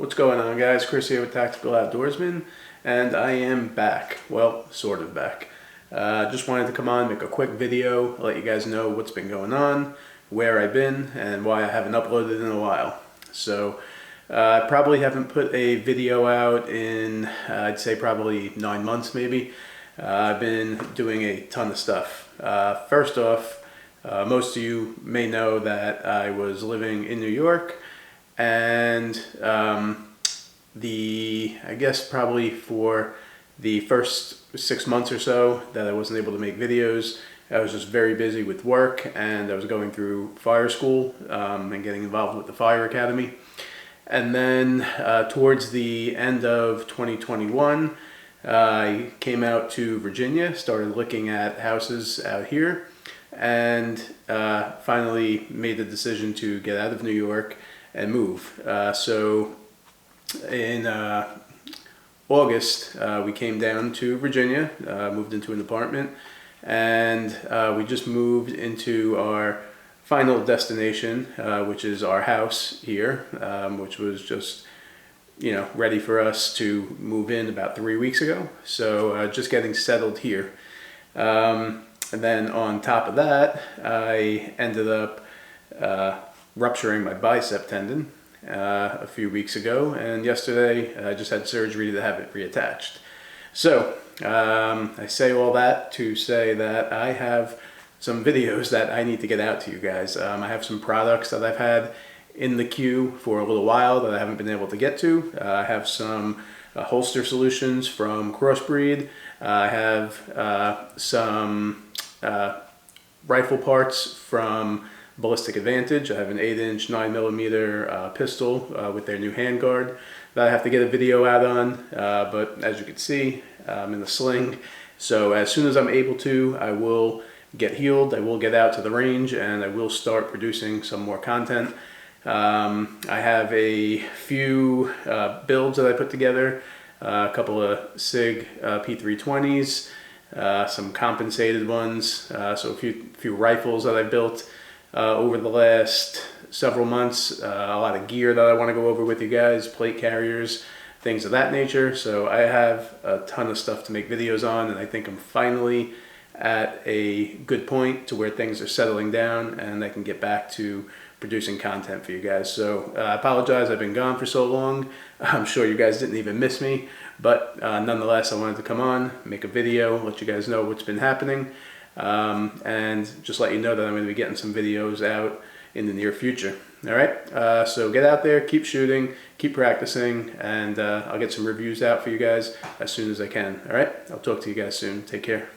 What's going on, guys? Chris here with Tactical Outdoorsman, and I am back. Well, sort of back. Just wanted to come on, make a quick video, let you guys know what's been going on, where I've been, and why I haven't uploaded in a while. So, I probably haven't put a video out in, I'd say probably 9 months maybe. I've been doing a ton of stuff. First off, most of you may know that I was living in New York, and I guess probably for the first 6 months or so that I wasn't able to make videos, I was just very busy with work, and I was going through fire school and getting involved with the fire academy. And then towards the end of 2021, I came out to Virginia, started looking at houses out here, and finally made the decision to get out of New York and move. So in August, we came down to Virginia, moved into an apartment, and we just moved into our final destination, which is our house here, which was just, ready for us to move in about 3 weeks ago. So just getting settled here. And then on top of that, I ended up rupturing my bicep tendon a few weeks ago, and yesterday I just had surgery to have it reattached. So I say all that to say that I have some videos that I need to get out to you guys. I have some products that I've had in the queue for a little while that I haven't been able to get to. I have some holster solutions from Crossbreed. I have some rifle parts from Ballistic Advantage. I have an 8-inch 9mm pistol with their new handguard that I have to get a video out on, but as you can see, I'm in the sling. So as soon as I'm able to, I will get healed, I will get out to the range, and I will start producing some more content. I have a few builds that I put together, a couple of SIG P320s, some compensated ones, so a few rifles that I built over the last several months, a lot of gear that I want to go over with you guys, plate carriers, things of that nature. So I have a ton of stuff to make videos on, and I think I'm finally at a good point to where things are settling down and I can get back to producing content for you guys. So I apologize, I've been gone for so long. I'm sure you guys didn't even miss me, but nonetheless, I wanted to come on, make a video, let you guys know what's been happening, and just let you know that I'm going to be getting some videos out in the near future. All right, so get out there, keep shooting, keep practicing, and I'll get some reviews out for you guys as soon as I can. All right, I'll talk to you guys soon. Take care.